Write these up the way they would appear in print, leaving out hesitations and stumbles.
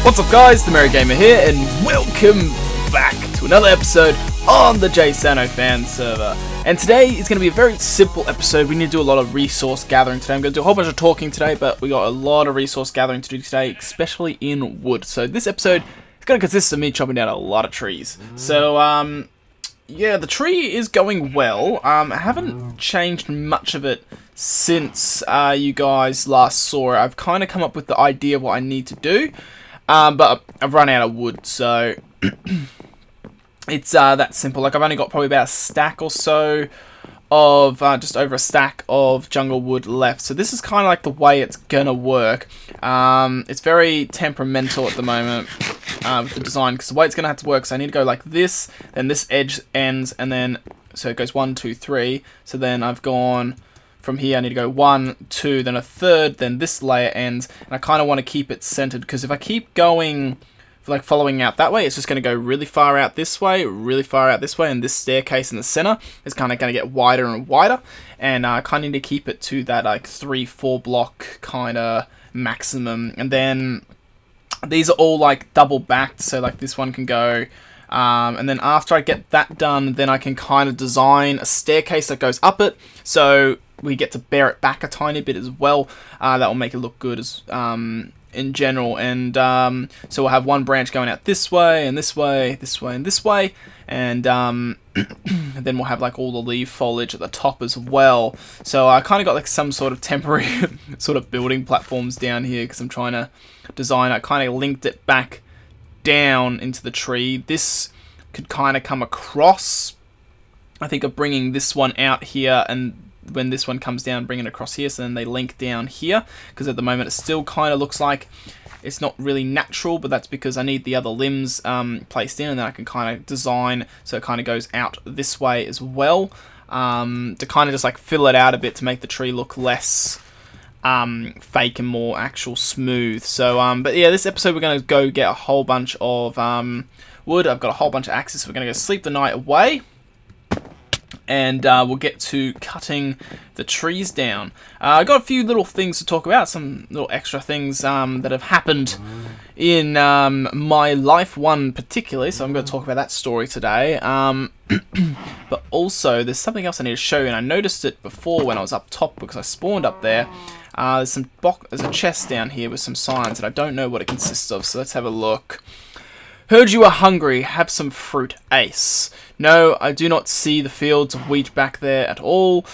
What's up guys, TheMerryGamer here, and welcome back to another episode on the JSano Fan Server. And today is going to be a very simple episode. We need to do a lot of resource gathering today. I'm going to do a whole bunch of talking today, but we got a lot of resource gathering to do today, especially in wood. So this episode is going to consist of me chopping down a lot of trees. So, yeah, the tree is going well. I haven't changed much of it since you guys last saw it. I've kind of come up with the idea of what I need to do. But I've run out of wood, so it's that simple. Like, I've only got probably about a stack or so of, just over a stack of jungle wood left. So this is kind of like the way it's gonna work. It's very temperamental at the moment with the design, because the way it's gonna have to work is I need to go like this, then this edge ends, and then, so it goes 1, 2, 3. So then I've gone from here, I need to go 1, 2, then a third, then this layer ends, and I kind of want to keep it centered, because if I keep going, like following out that way, it's just going to go really far out this way, really far out this way, and this staircase in the center is kind of going to get wider and wider, and I kind of need to keep it to that like 3-4 block kind of maximum, and then these are all like double backed, so like this one can go. And then after I get that done, then I can kind of design a staircase that goes up it, so we get to bear it back a tiny bit as well. That will make it look good as in general. And so we'll have one branch going out this way, and this way, this way, and this way. And then we'll have like all the leaf foliage at the top as well. So I kind of got like some sort of temporary sort of building platforms down here, because I'm trying to design. I kind of linked it back down into the tree. This could kind of come across. I think of bringing this one out here, and when this one comes down, bring it across here, so then they link down here, because at the moment it still kind of looks like it's not really natural, but that's because I need the other limbs placed in, and then I can kind of design so it kind of goes out this way as well, to kind of just like fill it out a bit to make the tree look less fake and more actual smooth. So but yeah, this episode we're going to go get a whole bunch of wood. I've got a whole bunch of axes, so we're going to go sleep the night away, and we'll get to cutting the trees down. I got a few little things to talk about, some little extra things that have happened in my life, one particularly, so I'm going to talk about that story today. But also, there's something else I need to show you, and I noticed it before when I was up top, because I spawned up there. There's a chest down here with some signs, and I don't know what it consists of, so let's have a look. Heard you are hungry, have some fruit, Ace. No, I do not see the fields of wheat back there at all.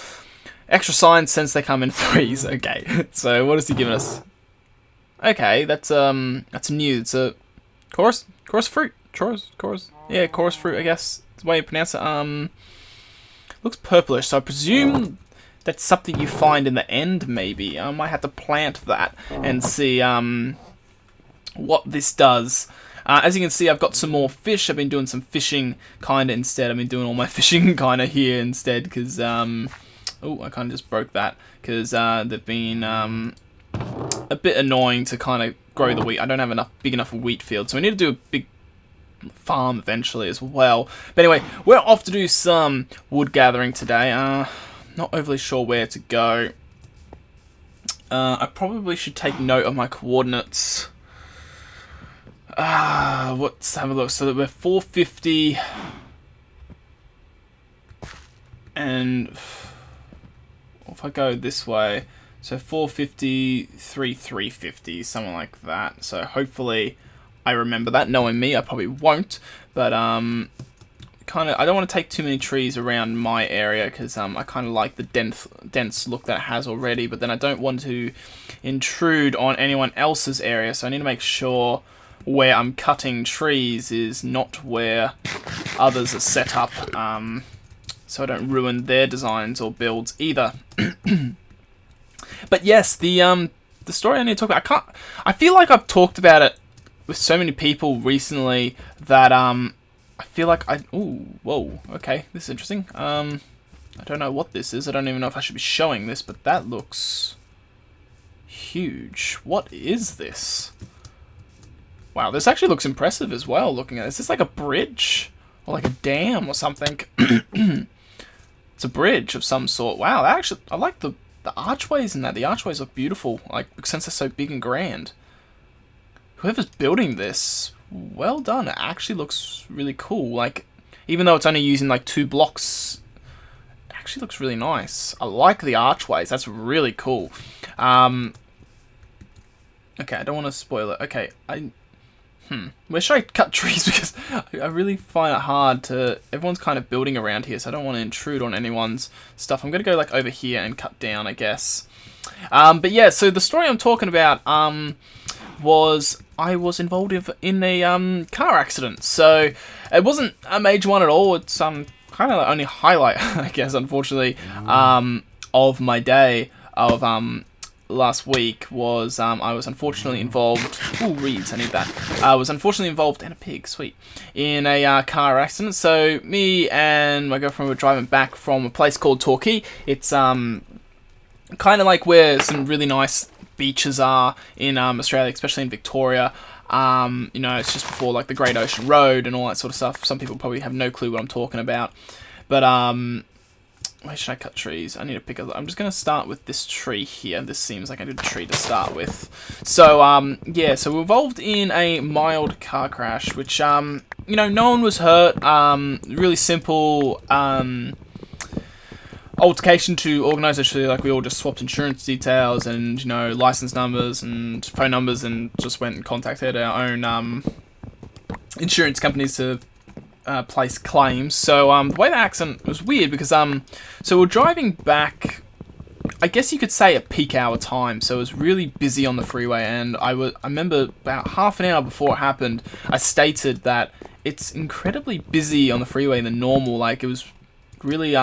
Extra signs since they come in threes. Okay, so what has he given us? Okay, that's new. It's a chorus fruit. Yeah, chorus fruit, I guess. That's the way you pronounce it. Looks purplish, so I presume that's something you find in the end, maybe. I might have to plant that and see what this does. As you can see, I've got some more fish. I've been doing some fishing kind of instead. I've been doing all my fishing kind of here instead, because oh, I kind of just broke that, because they've been a bit annoying to kind of grow the wheat. I don't have big enough wheat field, so I need to do a big farm eventually as well. But anyway, we're off to do some wood gathering today. Not overly sure where to go. I probably should take note of my coordinates. Let's have a look. So that we're 450, and if I go this way, so 450, 350, something like that. So hopefully I remember that. Knowing me, I probably won't. But kind of, I don't want to take too many trees around my area, because I kind of like the dense look that it has already. But then I don't want to intrude on anyone else's area, so I need to make sure where I'm cutting trees is not where others are set up, so I don't ruin their designs or builds either. But yes, the story I need to talk about, I feel like I've talked about it with so many people recently that I feel like ooh, whoa, okay, this is interesting. I don't know what this is. I don't even know if I should be showing this, but that looks huge. What is this? Wow, this actually looks impressive as well, looking at it. Is this like a bridge? Or like a dam or something? It's a bridge of some sort. Wow, I like the archways in that. The archways look beautiful, like, since they're so big and grand. whoever's building this, well done. It actually looks really cool. Like, even though it's only using like 2 blocks, it actually looks really nice. I like the archways. That's really cool. Okay, I don't want to spoil it. Okay, where should I cut trees? Because I really find it hard to... Everyone's kind of building around here, so I don't want to intrude on anyone's stuff. I'm going to go like over here and cut down, I guess. But yeah, so the story I'm talking about was I was involved in a car accident. So it wasn't a major one at all. It's kind of the only highlight, I guess, unfortunately, of my day of last week was I was unfortunately involved. Ooh, reeds, I need that. I was unfortunately involved in a pig, sweet, in a car accident. So me and my girlfriend were driving back from a place called Torquay. It's kind of like where some really nice beaches are in Australia, especially in Victoria. You know, it's just before like the Great Ocean Road and all that sort of stuff. Some people probably have no clue what I'm talking about, but where should I cut trees? I need to pick I'm just going to start with this tree here. This seems like a good tree to start with. So, yeah, so we're involved in a mild car crash, which, you know, no one was hurt. Really simple, altercation to organise. Actually, like, we all just swapped insurance details and, you know, license numbers and phone numbers and just went and contacted our own, insurance companies to place claims. So the way the accident was weird because so we're driving back, I guess you could say at peak hour time, so it was really busy on the freeway, and I remember about half an hour before it happened, I stated that it's incredibly busy on the freeway than normal. Like, it was really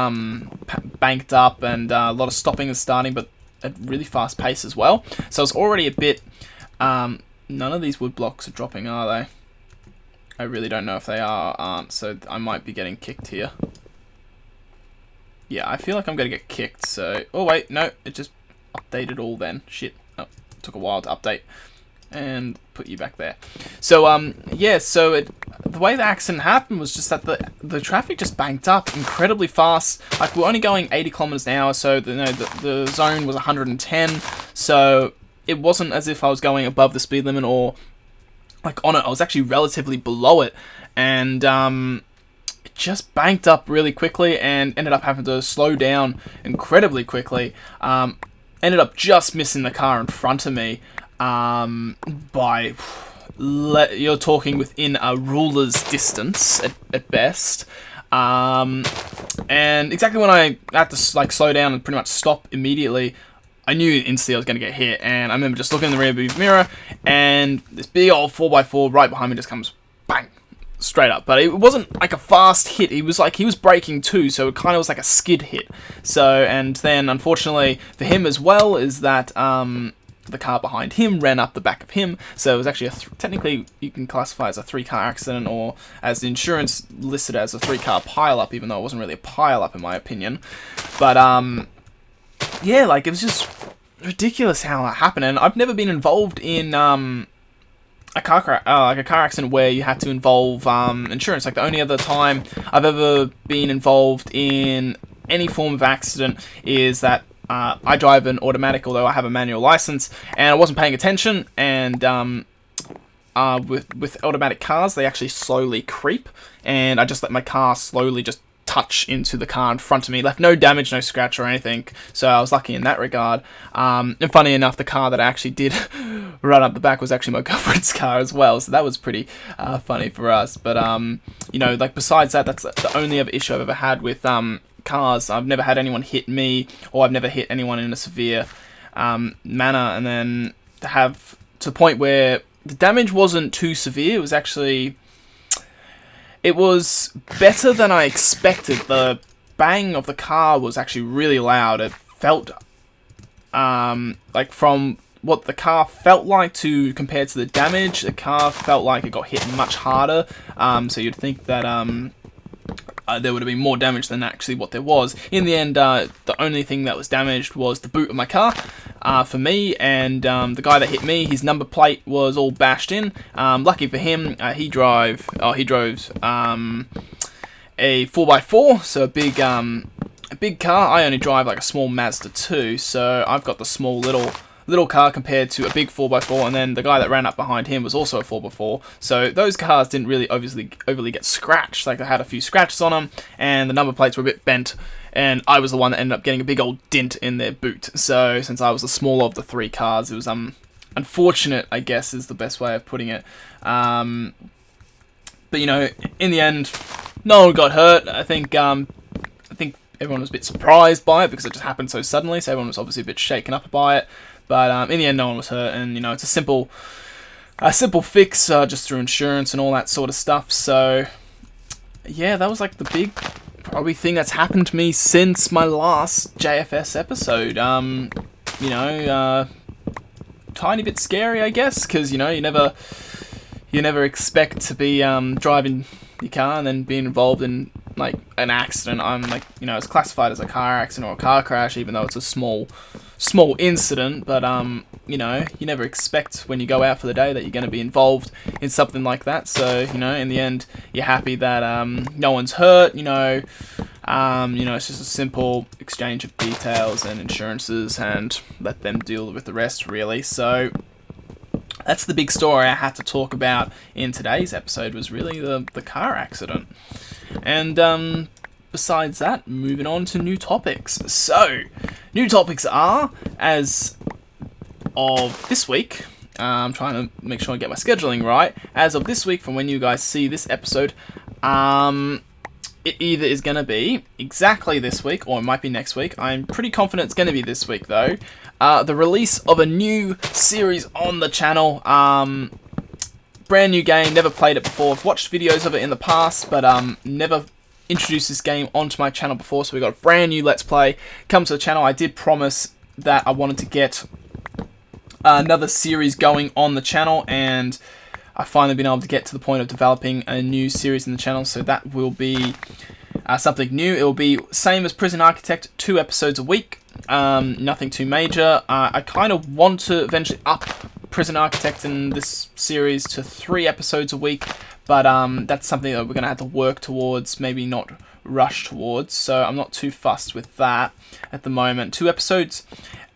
banked up and a lot of stopping and starting, but at really fast pace as well. So it's already a bit none of these wood blocks are dropping, are they? I really don't know if they are or aren't, so I might be getting kicked here. Yeah, I feel like I'm going to get kicked, so... Oh, wait, no, it just updated all then. Shit. Oh, it took a while to update. And put you back there. So, yeah, so the way the accident happened was just that the traffic just banked up incredibly fast. Like, we're only going 80 kilometers an hour, so the zone was 110, so it wasn't as if I was going above the speed limit or... like on it. I was actually relatively below it, and it just banked up really quickly and ended up having to slow down incredibly quickly. Ended up just missing the car in front of me by, you're talking within a ruler's distance at best. And exactly when I had to like slow down and pretty much stop immediately, I knew instantly I was going to get hit, and I remember just looking in the rearview mirror, and this big old 4x4 right behind me just comes bang, straight up. But it wasn't like a fast hit. He was braking too, so it kind of was like a skid hit. So, and then unfortunately for him as well is that the car behind him ran up the back of him. So it was actually technically you can classify as a 3-car accident, or as the insurance listed as a 3-car pile-up, even though it wasn't really a pile-up in my opinion. But yeah, like, it was just ridiculous how that happened, and I've never been involved in a car accident where you had to involve insurance. Like, the only other time I've ever been involved in any form of accident is that I drive an automatic, although I have a manual license, and I wasn't paying attention, and with automatic cars, they actually slowly creep, and I just let my car slowly just touch into the car in front of me. Left no damage, no scratch or anything, so I was lucky in that regard. And funny enough, the car that I actually did run up the back was actually my girlfriend's car as well, so that was pretty funny for us. But you know, like, besides that, that's the only other issue I've ever had with cars. I've never had anyone hit me, or I've never hit anyone in a severe manner, and then to have to the point where the damage wasn't too severe. It was actually... it was better than I expected. The bang of the car was actually really loud. It felt like, from what the car felt like to compared to the damage, the car felt like it got hit much harder. So you'd think that there would have been more damage than actually what there was. In the end, the only thing that was damaged was the boot of my car for me, and the guy that hit me, his number plate was all bashed in. Lucky for him, he drove a 4x4, so a big car. I only drive like a small Mazda 2, so I've got the small little little car compared to a big 4x4, and then the guy that ran up behind him was also a 4x4. So those cars didn't really overly get scratched. Like, they had a few scratches on them, and the number plates were a bit bent, and I was the one that ended up getting a big old dent in their boot. So since I was the smaller of the three cars, it was unfortunate, I guess, is the best way of putting it. But you know, in the end, no one got hurt. I think everyone was a bit surprised by it because it just happened so suddenly. So everyone was obviously a bit shaken up by it. But in the end, no one was hurt, and you know, it's a simple fix just through insurance and all that sort of stuff. So yeah, that was like the big probably thing that's happened to me since my last JFS episode. You know, tiny bit scary, I guess, because you know, you never expect to be driving your car and then being involved in like an accident. I'm like, you know, it's classified as a car accident or a car crash, even though it's a small incident. But you know, you never expect when you go out for the day that you're going to be involved in something like that. So you know, in the end, you're happy that no one's hurt. You know, it's just a simple exchange of details and insurances, and let them deal with the rest, really. So that's the big story I had to talk about in today's episode, was really the car accident. And besides that, moving on to new topics. So, new topics are, as of this week, I'm trying to make sure I get my scheduling right. As of this week, from when you guys see this episode, it either is going to be exactly this week, or it might be next week. I'm pretty confident it's going to be this week, though. The release of a new series on the channel. Brand new game, never played it before. I've watched videos of it in the past, but never introduced this game onto my channel before. So we got a brand new Let's Play come to the channel. I did promise that I wanted to get another series going on the channel, and I've finally been able to get to the point of developing a new series in the channel. So that will be something new. It will be same as Prison Architect, 2 episodes a week. Nothing too major. I kind of want to eventually up Prison Architect in this series to 3 episodes a week, but that's something that we're going to have to work towards, maybe not rush towards, so I'm not too fussed with that at the moment. 2 episodes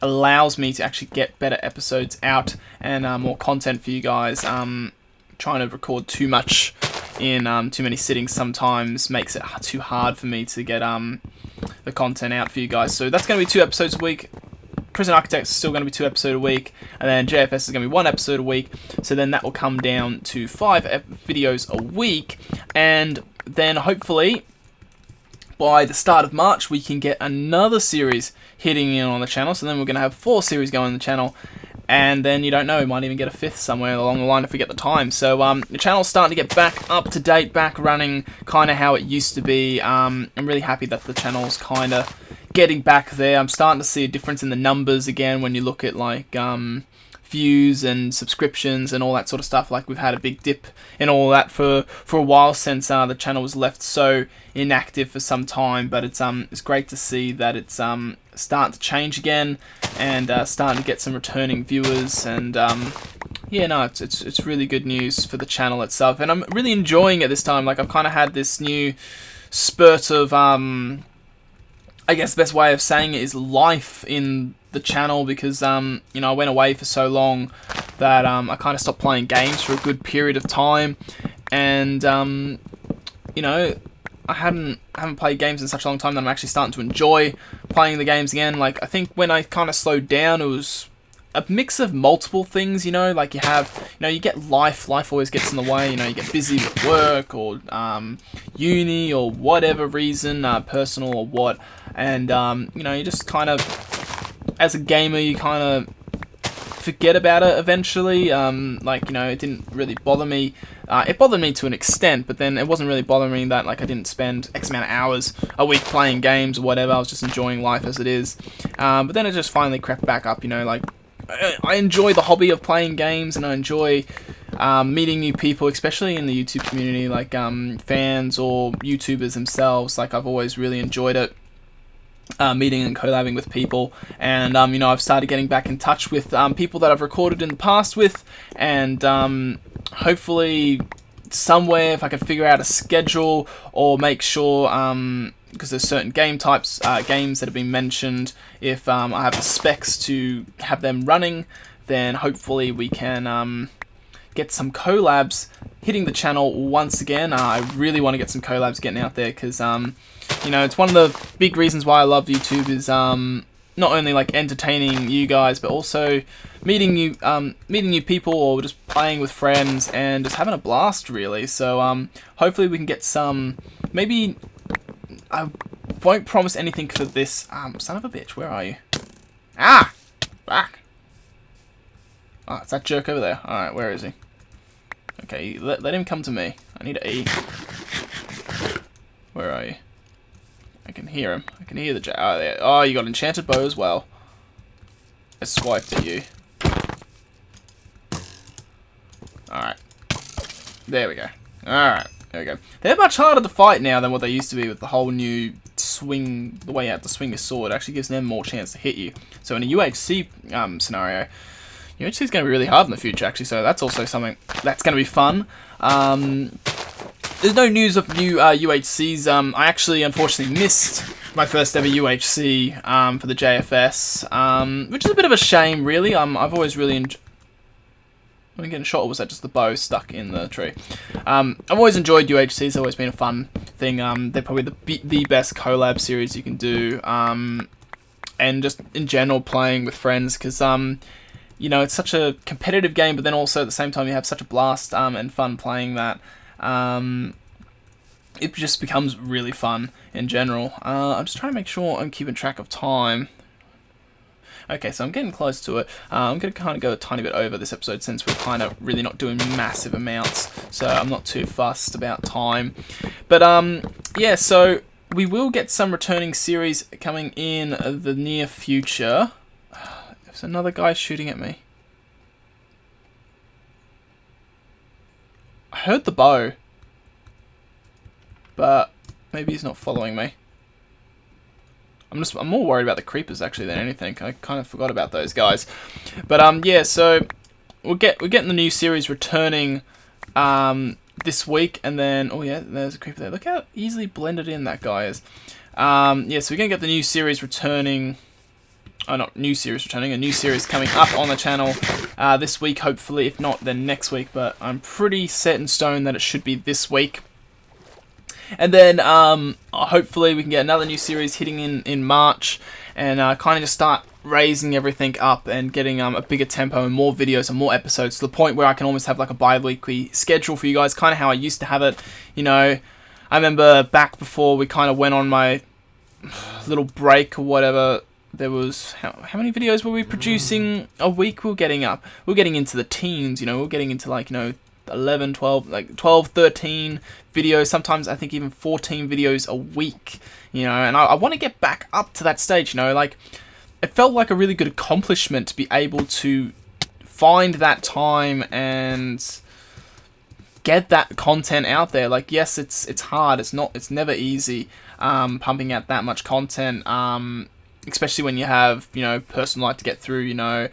allows me to actually get better episodes out and more content for you guys. Trying to record too much in too many sittings sometimes makes it too hard for me to get the content out for you guys. So that's going to be 2 episodes a week. Prison Architect is still going to be 2 episodes a week, and then JFS is going to be 1 episode a week. So then that will come down to 5 videos a week, and then hopefully by the start of March we can get another series hitting in on the channel. So then we're going to have 4 series going on the channel, and then you don't know, we might even get a 5th somewhere along the line if we get the time. So the channel's starting to get back up to date, back running, kind of how it used to be. I'm really happy that the channel's kind of getting back there. I'm starting to see a difference in the numbers again when you look at like views and subscriptions and all that sort of stuff. Like, we've had a big dip in all that for a while since the channel was left so inactive for some time, but it's great to see that it's starting to change again, and starting to get some returning viewers, and yeah, no, it's really good news for the channel itself, and I'm really enjoying it this time. Like, I've kind of had this new spurt of I guess the best way of saying it is life in the channel, because you know, I went away for so long that I kind of stopped playing games for a good period of time, and you know, I haven't played games in such a long time that I'm actually starting to enjoy playing the games again. Like, I think when I kind of slowed down, it was a mix of multiple things, you know, like you get life always gets in the way, you know, you get busy with work or uni or whatever reason, personal or what, and you know, you just kind of, as a gamer, you kind of forget about it eventually. Like, you know, it didn't really bother me. It bothered me to an extent, but then it wasn't really bothering me that, like, I didn't spend X amount of hours a week playing games or whatever. I was just enjoying life as it is. But then it just finally crept back up, you know, like, I enjoy the hobby of playing games, and I enjoy meeting new people, especially in the YouTube community, like fans or YouTubers themselves. Like, I've always really enjoyed it. Meeting and collabing with people, and you know, I've started getting back in touch with people that I've recorded in the past with, and hopefully somewhere, if I can figure out a schedule or make sure because there's certain game types, games that have been mentioned. If I have the specs to have them running, then hopefully we can get some collabs hitting the channel once again. I really want to get some collabs getting out there because, you know, it's one of the big reasons why I love YouTube is not only like entertaining you guys, but also meeting new people or just playing with friends and just having a blast, really. So hopefully we can get some. Maybe I won't promise anything for this. Son of a bitch, where are you? Ah, back. Oh, it's that jerk over there. Alright, where is he? Okay, let him come to me. I need to eat. Where are you? I can hear him. I can hear the jerk. Oh, there. Oh, you got enchanted bow as well. I swiped at you. Alright. There we go. Alright, there we go. They're much harder to fight now than what they used to be with the whole new swing, the way you have to swing your sword. It actually gives them more chance to hit you. So in a UHC scenario, UHC is going to be really hard in the future, actually, so that's also something that's going to be fun. There's no news of new UHCs. I actually, unfortunately, missed my first ever UHC for the JFS, which is a bit of a shame, really. I've always really enjoyed... Am I getting shot, or was that just the bow stuck in the tree? I've always enjoyed UHCs. It's always been a fun thing. They're probably the best collab series you can do, and just in general playing with friends, because you know, it's such a competitive game, but then also at the same time you have such a blast and fun playing that. It just becomes really fun in general. I'm just trying to make sure I'm keeping track of time. Okay, so I'm getting close to it. I'm going to kind of go a tiny bit over this episode since we're kind of really not doing massive amounts, so I'm not too fussed about time. But yeah, so we will get some returning series coming in the near future. There's another guy shooting at me. I heard the bow, but maybe he's not following me. I'm more worried about the creepers actually than anything. I kind of forgot about those guys. But yeah, so we're getting the new series returning this week, and then oh yeah, there's a creeper there. Look how easily blended in that guy is. Yeah, so we're gonna get the new series returning. Oh, not new series returning, a new series coming up on the channel this week, hopefully. If not, then next week. But I'm pretty set in stone that it should be this week. And then hopefully we can get another new series hitting in March, and kind of just start raising everything up and getting a bigger tempo and more videos and more episodes, to the point where I can almost have like a bi-weekly schedule for you guys, kind of how I used to have it. You know, I remember back before we kind of went on my little break or whatever, there was, how many videos were we producing a week? We were getting into the teens, you know, we were getting into like, you know, 11, 12, like 12, 13 videos, sometimes I think even 14 videos a week, you know, and I want to get back up to that stage, you know, like, it felt like a really good accomplishment to be able to find that time and get that content out there. Like, yes, it's hard, it's never easy, pumping out that much content, especially when you have, you know, personal life to get through, you know,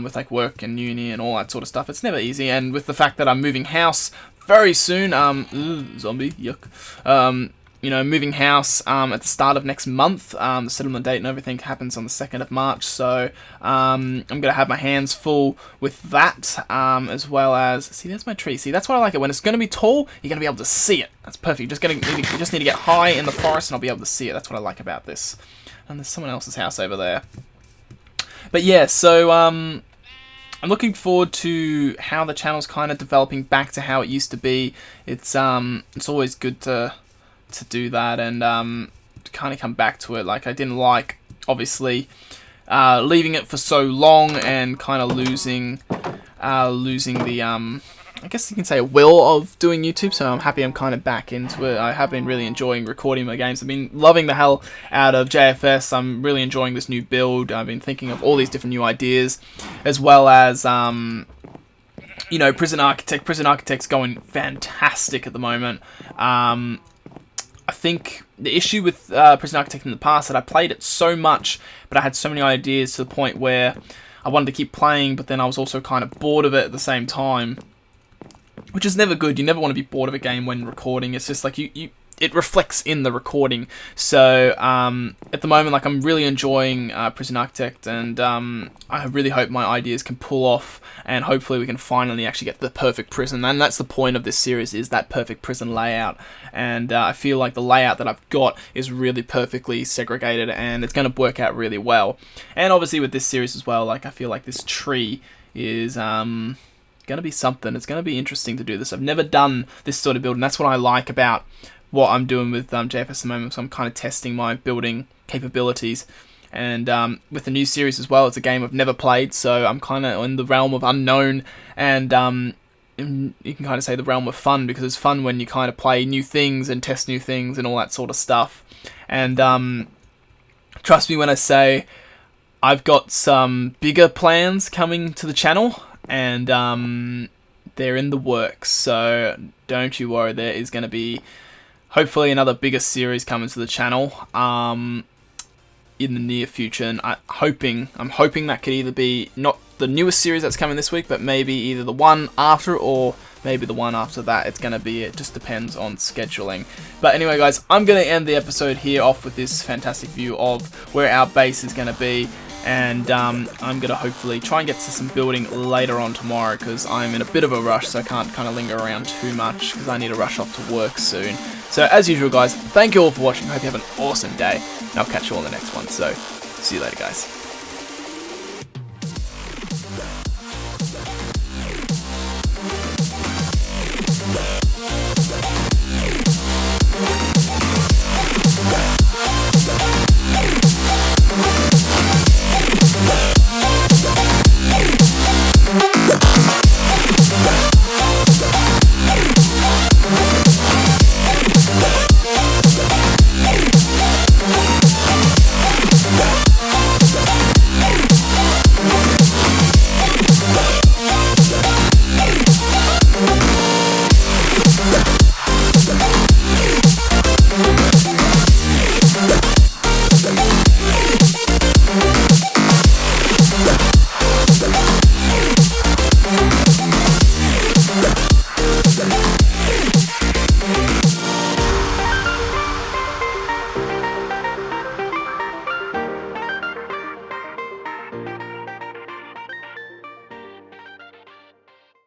with like work and uni and all that sort of stuff. It's never easy, and with the fact that I'm moving house very soon, zombie, yuck, you know, moving house at the start of next month, the settlement date and everything happens on the 2nd of March, so I'm going to have my hands full with that, as well as, see, there's my tree. See, that's what I like it, when it's going to be tall, you're going to be able to see it. That's perfect. You just need to get high in the forest and I'll be able to see it. That's what I like about this. And there's someone else's house over there. But yeah, so I'm looking forward to how the channel's kind of developing back to how it used to be. It's always good to do that and to kind of come back to it. Like, I didn't like, obviously, leaving it for so long and kind of losing the I guess you can say a will of doing YouTube, so I'm happy I'm kind of back into it. I have been really enjoying recording my games. I've been loving the hell out of JFS. I'm really enjoying this new build. I've been thinking of all these different new ideas, as well as, you know, Prison Architect. Prison Architect's going fantastic at the moment. I think the issue with Prison Architect in the past that I played it so much, but I had so many ideas to the point where I wanted to keep playing, but then I was also kind of bored of it at the same time. Which is never good. You never want to be bored of a game when recording. It's just like, you it reflects in the recording. So at the moment, like, I'm really enjoying Prison Architect, and I really hope my ideas can pull off, and hopefully we can finally actually get the perfect prison. And that's the point of this series, is that perfect prison layout. And I feel like the layout that I've got is really perfectly segregated, and it's going to work out really well. And obviously with this series as well, like, I feel like this tree is going to be something. It's going to be interesting to do this. I've never done this sort of build, and that's what I like about what I'm doing with JFS at the moment. So I'm kind of testing my building capabilities, and with the new series as well, it's a game I've never played, so I'm kind of in the realm of unknown, and you can kind of say the realm of fun, because it's fun when you kind of play new things and test new things and all that sort of stuff. And trust me when I say I've got some bigger plans coming to the channel, and they're in the works, so don't you worry. There is going to be hopefully another bigger series coming to the channel in the near future, and I'm hoping that could either be not the newest series that's coming this week, but maybe either the one after or maybe the one after that. It's going to be, it just depends on scheduling. But anyway, guys, I'm going to end the episode here off with this fantastic view of where our base is going to be. And I'm going to hopefully try and get to some building later on tomorrow, because I'm in a bit of a rush, so I can't kind of linger around too much, because I need to rush off to work soon. So as usual, guys, thank you all for watching. I hope you have an awesome day, and I'll catch you all in the next one. So see you later, guys.